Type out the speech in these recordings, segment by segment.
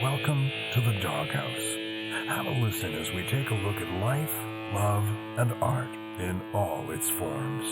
Welcome to the Doghouse. Have a listen as we take a look at life, love, and art in all its forms.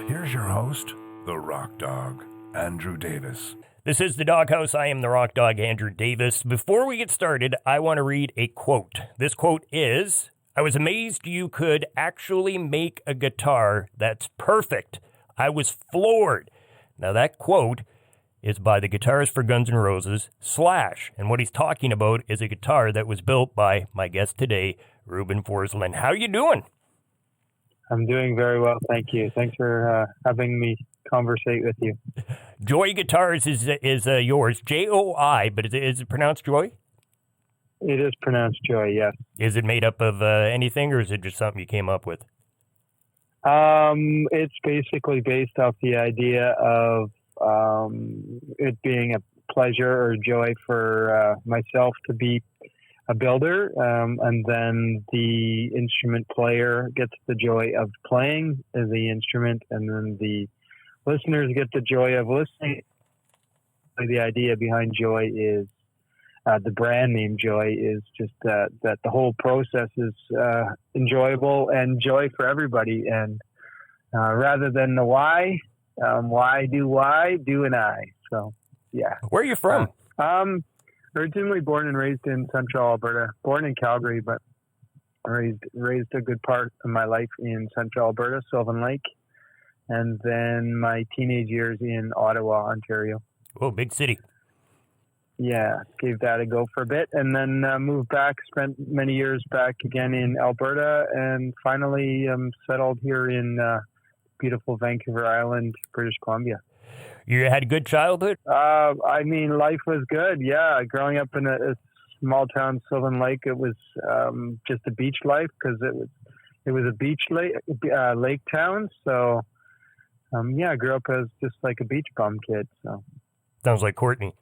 Here's your host, the Rock Dog, Andrew Davis. This is the Doghouse. I am the Rock Dog, Andrew Davis. Before we get started, I want to read a quote. This quote is, "I was amazed you could actually make a guitar that's perfect. I was floored." Now that quote is by the guitarist for Guns N' Roses, Slash. And what he's talking about is a guitar that was built by my guest today, Reuben Forsland. How you doing? I'm doing very well, thank you. Thanks for having me conversate with you. Joy Guitars is yours, J-O-I, but is it pronounced Joy? It is pronounced Joy, yes. Is it made up of anything, or is it just something you came up with? It's basically based off the idea of it being a pleasure or joy for myself to be a builder, and then the instrument player gets the joy of playing the instrument, and then the listeners get the joy of listening. The idea behind Joy is the brand name Joy is just that the whole process is enjoyable and joy for everybody, and rather than the why do an I. So, yeah. Where are you from? Originally born and raised in Central Alberta. Born in Calgary, but raised a good part of my life in Central Alberta, Sylvan Lake, and then my teenage years in Ottawa, Ontario. Oh, big city. Yeah, gave that a go for a bit, and then moved back, spent many years back again in Alberta, and finally settled here in beautiful Vancouver Island, British Columbia. You had a good childhood? I mean, life was good. Yeah, growing up in a small town, Sylvan Lake, it was just a beach life because it was a beach lake town. So, I grew up as just like a beach bum kid. So sounds like Courtney.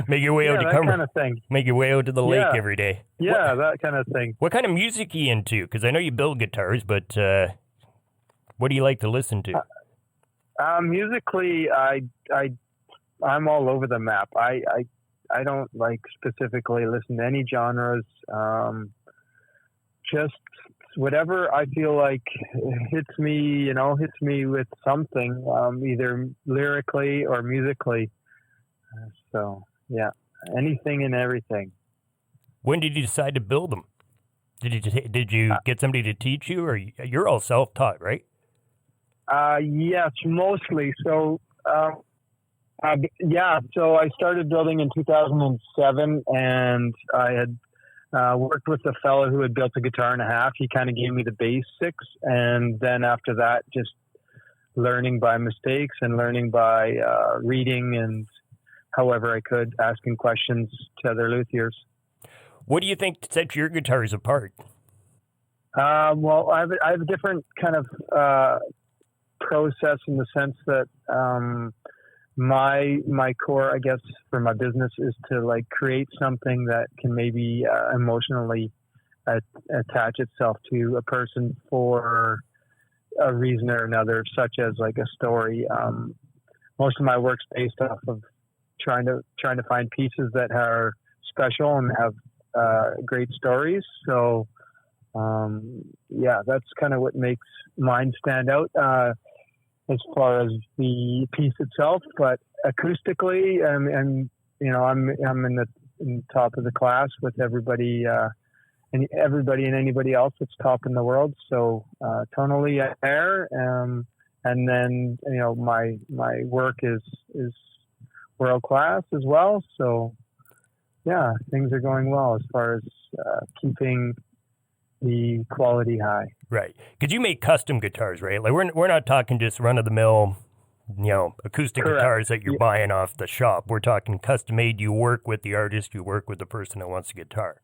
Make your way out to that kind of thing. Make your way out to the lake every day. Yeah, that kind of thing. What kind of music are you into? Because I know you build guitars, but what do you like to listen to? Musically, I'm all over the map. I don't like specifically listen to any genres. Just whatever I feel like hits me with something, either lyrically or musically. So yeah, anything and everything. When did you decide to build them? Did you get somebody to teach you, or you're all self-taught, right? Yes, mostly. So, so I started building in 2007, and I had worked with a fellow who had built a guitar and a half. He kind of gave me the basics, and then after that, just learning by mistakes and learning by reading and however I could, asking questions to other luthiers. What do you think sets your guitars apart? Well, I have a different kind of process in the sense that my core, I guess, for my business is to like create something that can maybe emotionally attach itself to a person for a reason or another, such as like a story. Most of my work's based off of trying to find pieces that are special and have great stories. So that's kind of what makes mine stand out as far as the piece itself. But acoustically, I'm in the top of the class with everybody and anybody else that's top in the world. So tonally there, and then my work is world class as well. So yeah, things are going well as far as keeping the quality high. Right, because you make custom guitars, right? Like we're not talking just run of the mill, acoustic Correct. Guitars that you're buying off the shop. We're talking custom made. You work with the artist. You work with the person that wants a guitar.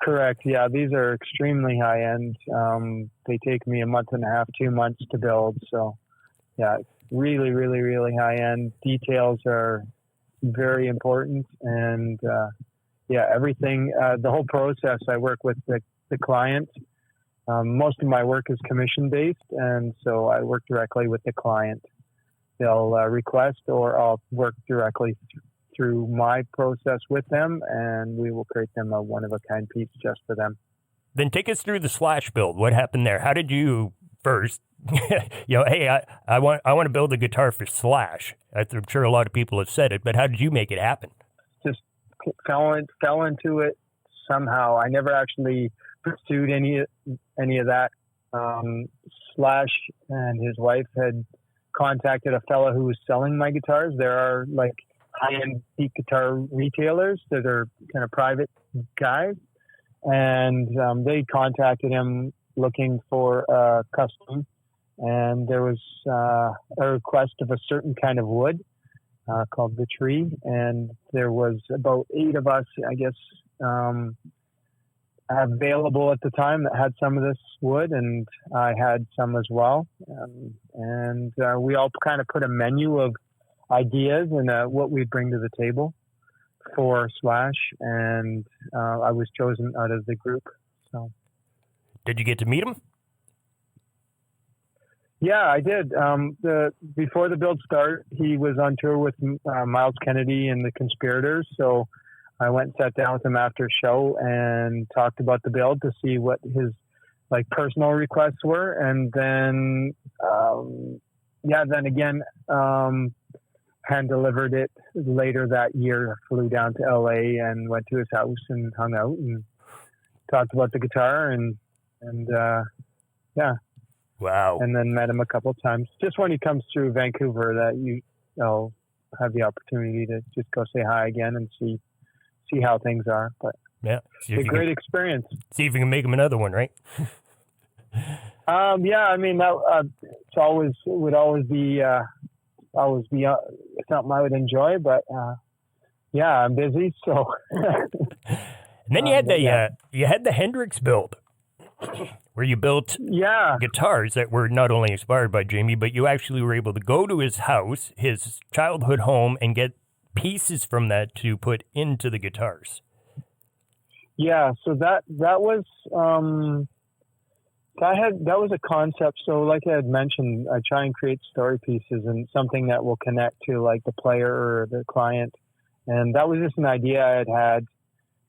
Correct. Yeah, these are extremely high end. They take me a month and a half, 2 months to build. So yeah, really, really, really high end. Details are very important, and everything. The whole process. I work with the client. Most of my work is commission based, and so I work directly with the client. They'll request, or I'll work directly through my process with them, and we will create them a one-of-a-kind piece just for them. Then take us through the Slash build. What happened there? How did you first, hey, I want to build a guitar for Slash. I'm sure a lot of people have said it, but how did you make it happen? Just fell into it somehow. I never actually pursued any of that. Slash and his wife had contacted a fellow who was selling my guitars. There are like high-end beat guitar retailers that are kind of private guys, and they contacted him looking for a custom, and there was a request of a certain kind of wood called the tree, and there was about 8 of us, I guess, available at the time that had some of this wood, and I had some as well, and we all kind of put a menu of ideas and what we bring to the table for Slash, and I was chosen out of the group. So, did you get to meet him? Yeah, I did. Before the build started, he was on tour with Miles Kennedy and the Conspirators, so I went and sat down with him after a show and talked about the build to see what his like personal requests were, and then then again, hand delivered it later that year. Flew down to LA and went to his house and hung out and talked about the guitar and yeah. Wow. And then met him a couple of times. Just when he comes through Vancouver, that I'll have the opportunity to just go say hi again and see how things are. But yeah, it's a great experience. See if you can make him another one, right? Yeah, I mean that would always be something I would enjoy. But yeah, I'm busy, so. And then you had the Hendrix build, where you built guitars that were not only inspired by Jamie, but you actually were able to go to his house, his childhood home, and get pieces from that to put into the guitars. Yeah, so that was that was a concept. So like I had mentioned, I try and create story pieces and something that will connect to like the player or the client. And that was just an idea I had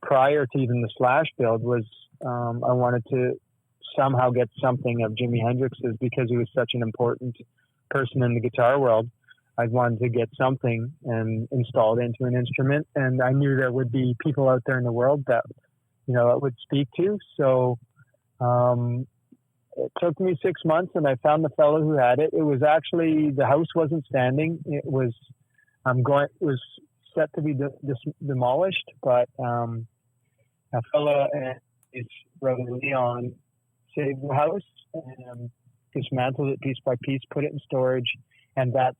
prior to even the Slash build. Was I wanted to somehow get something of Jimi Hendrix's, because he was such an important person in the guitar world. I wanted to get something and install it into an instrument, and I knew there would be people out there in the world that it would speak to. So it took me 6 months, and I found the fellow who had it. It was actually, the house wasn't standing. It was set to be demolished, but a fellow and his brother Leon saved the house and dismantled it piece by piece, put it in storage, and that's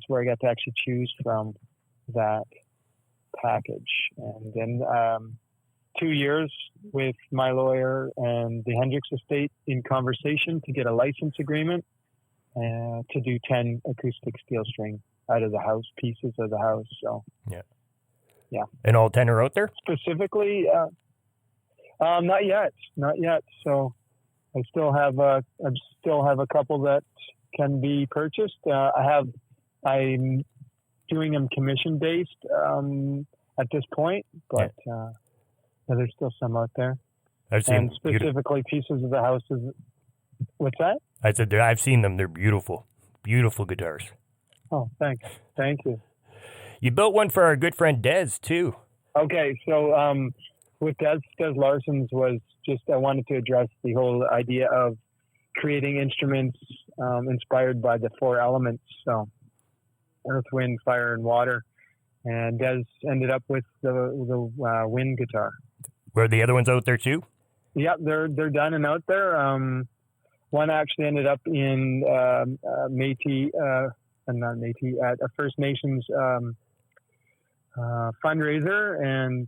where I got to actually choose from that package. And then 2 years with my lawyer and the Hendrix estate in conversation to get a license agreement to do 10 acoustic steel string out of the house, pieces of the house. So yeah. And all 10 are out there? Specifically, not yet. So I still have a couple that can be purchased. I'm doing them commission based at this point, but there's still some out there. And specifically pieces of the houses. What's that? I said I've seen them. They're beautiful, beautiful guitars. Oh, thanks. Thank you. You built one for our good friend Des too. Okay, so with Des Larsen's was just, I wanted to address the whole idea of creating instruments inspired by the 4 elements, so earth, wind, fire, and water. And Des ended up with the wind guitar. Were the other ones out there too? Yeah, they're done and out there. One actually ended up in at a First Nations fundraiser and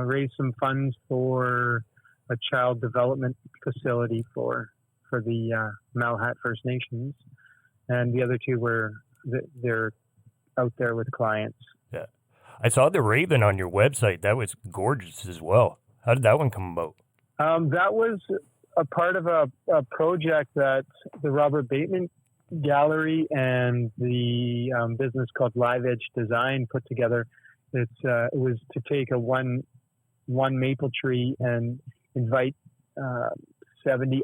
raised some funds for a child development facility for the Malahat First Nations, and the other 2 they're out there with clients. Yeah, I saw the Reuben on your website. That was gorgeous as well. How did that one come about? That was a part of a project that the Robert Bateman Gallery and the business called Live Edge Design put together. It was to take a one maple tree and invite 70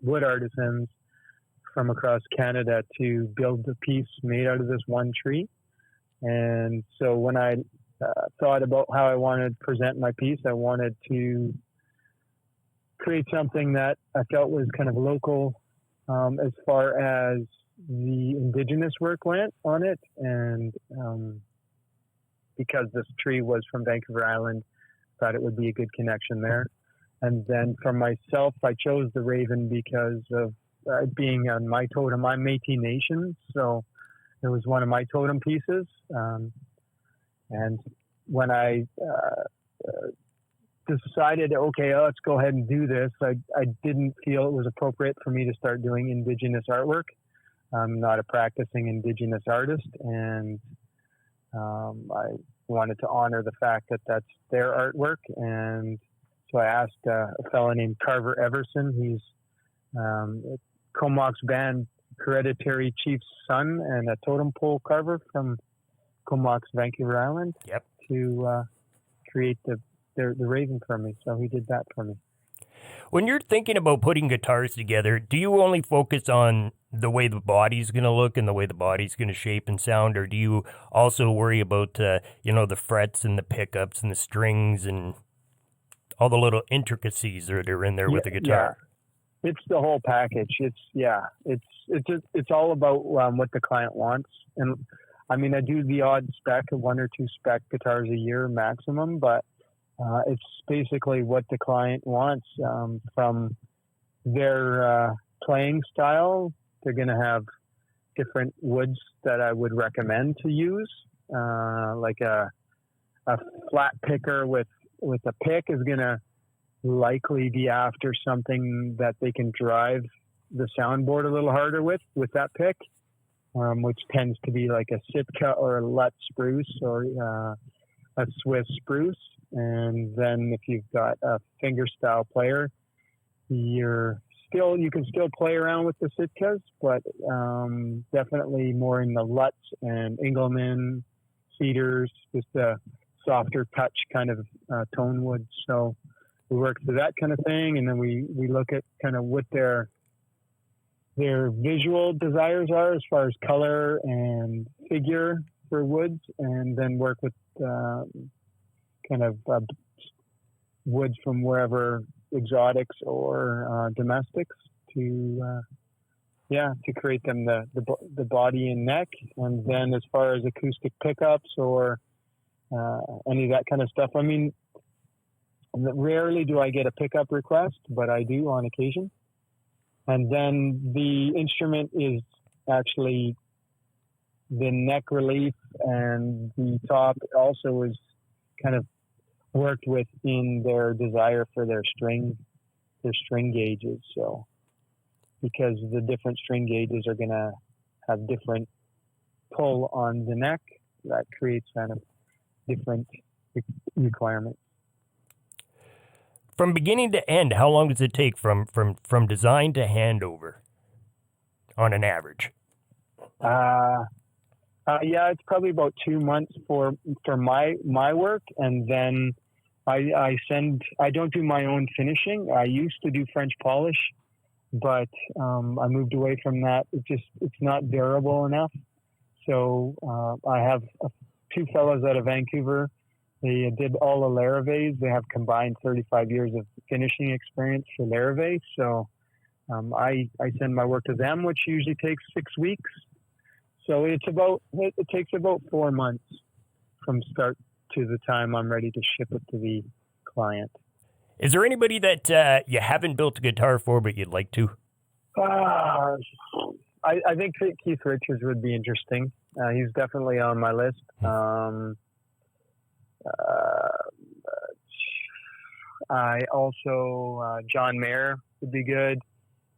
wood artisans from across Canada to build a piece made out of this one tree. And so when I thought about how I wanted to present my piece, I wanted to create something that I felt was kind of local as far as the Indigenous work went on it. And because this tree was from Vancouver Island, I thought it would be a good connection there. And then for myself, I chose the Reuben because of being on my totem. I'm Métis Nation, so it was one of my totem pieces. And when I decided, okay, let's go ahead and do this, I didn't feel it was appropriate for me to start doing Indigenous artwork. I'm not a practicing Indigenous artist, and I wanted to honor the fact that that's their artwork. And so I asked a fellow named Carver Everson. He's Comox band hereditary chief's son and a totem pole carver from Comox, Vancouver Island, to create the Reuben for me. So he did that for me. When you're thinking about putting guitars together, do you only focus on the way the body's going to look and the way the body's going to shape and sound, or do you also worry about the frets and the pickups and the strings and all the little intricacies that are in there with the guitar? Yeah. It's the whole package. It's all about what the client wants. And I mean, I do the odd spec, 1 or 2 spec guitars a year maximum, but it's basically what the client wants. From their playing style, they're going to have different woods that I would recommend to use, like a flat picker with a pick is going to likely be after something that they can drive the soundboard a little harder with that pick, which tends to be like a Sitka or a Lutz spruce or a Swiss spruce. And then if you've got a fingerstyle player, you can still play around with the Sitkas, but definitely more in the Lutz and Engelmann cedars, just a softer touch kind of tone wood. So we work through that kind of thing, and then we look at kind of what their visual desires are as far as color and figure for woods, and then work with kind of woods from wherever, exotics or domestics, to create them the body and neck. And then as far as acoustic pickups or any of that kind of stuff, I mean, rarely do I get a pickup request, but I do on occasion. And then the instrument is actually the neck relief, and the top also is kind of worked with in their desire for their string gauges. So because the different string gauges are going to have different pull on the neck, that creates kind of different requirements. From beginning to end, how long does it take from design to handover on an average? It's probably about 2 months for my work, and then I don't do my own finishing. I used to do French polish, but I moved away from that. It's not durable enough. So I have 2 fellows out of Vancouver. They did all the Laraves. They have combined 35 years of finishing experience for Larave. So I send my work to them, which usually takes 6 weeks. So it takes about 4 months from start to the time I'm ready to ship it to the client. Is there anybody that you haven't built a guitar for but you'd like to? I think Keith Richards would be interesting. He's definitely on my list. I also John Mayer would be good.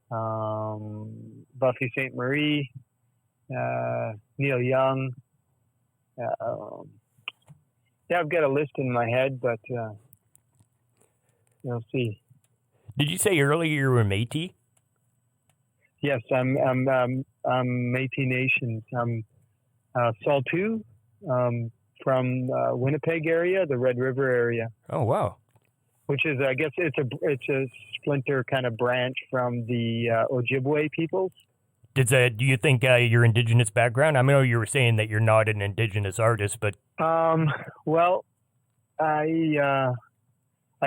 Buffy St. Marie, Neil Young. I've got a list in my head, but we'll see. Did you say earlier you were Métis? Yes, I'm Métis Nation. I'm Saltu, from Winnipeg area, the Red River area, Oh, wow. which is, I guess, it's a splinter kind of branch from the Ojibwe peoples. Do you think your Indigenous background? I know you were saying that you're not an Indigenous artist, but Well, I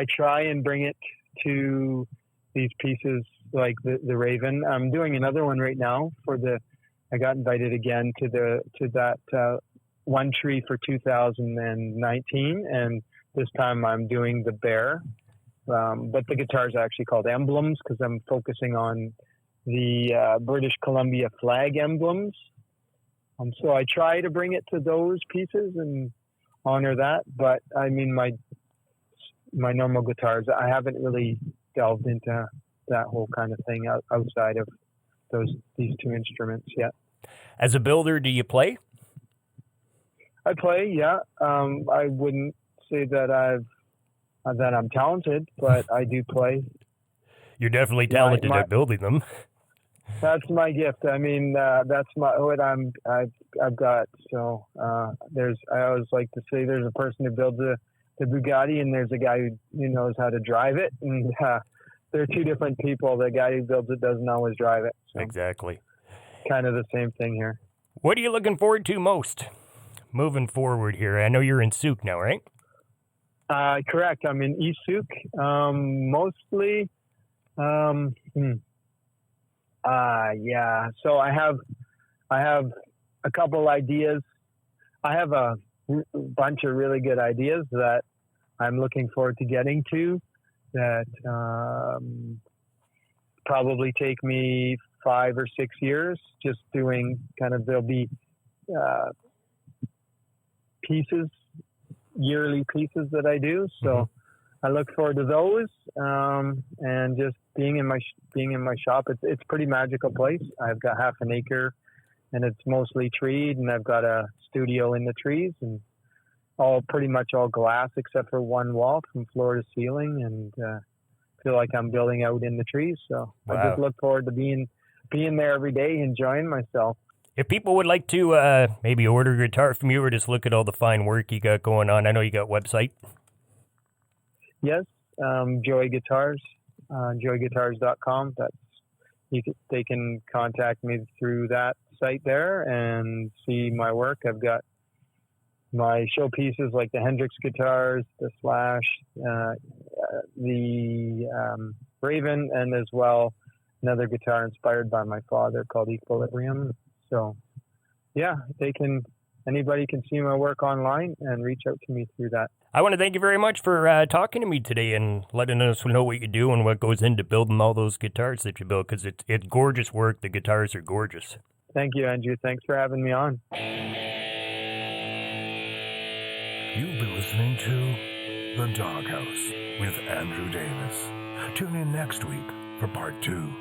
try and bring it to these pieces like the Raven. I'm doing another one right now I got invited again to that one tree for 2019, and this time I'm doing the bear. But the guitar is actually called Emblems because I'm focusing on the British Columbia flag emblems. So I try to bring it to those pieces and honor that. But I mean, my normal guitars, I haven't really delved into that whole kind of thing outside of these two instruments yet. as a builder, do you play? I play, yeah. I wouldn't say that I'm talented, but I do play. You're definitely talented at building them. That's my gift. I mean, that's what I've got. So I always like to say there's a person who builds the Bugatti, and there's a guy who knows how to drive it, and they're two different people. The guy who builds it doesn't always drive it. So Exactly. kind of the same thing here. What are you looking forward to most moving forward here? I know you're in Souk now, right? Correct. I'm in East Souk. Mostly. Yeah. So I have a couple ideas. I have a bunch of really good ideas that I'm looking forward to getting to that probably take me 5 or 6 years, just doing there'll be yearly pieces that I do. So I look forward to those, and just being in my shop. It's a pretty magical place. I've got half an acre, and it's mostly treed, and I've got a studio in the trees, and pretty much all glass except for one wall from floor to ceiling, and feel like I'm building out in the trees. So Wow. I just look forward to being there every day, enjoying myself. If people would like to maybe order a guitar from you or just look at all the fine work you got going on, I know you got a website. Yes, Joy Guitars, joyguitars.com. They can contact me through that site there and see my work. I've got my show pieces like the Hendrix Guitars, the Slash, the Reuben, and as well another guitar inspired by my father called Equilibrium. So, yeah, anybody can see my work online and reach out to me through that. I want to thank you very much for talking to me today and letting us know what you do and what goes into building all those guitars that you build, because it's gorgeous work. The guitars are gorgeous. Thank you, Andrew. Thanks for having me on. You've been listening to The Doghouse with Andrew Davis. Tune in next week for part 2.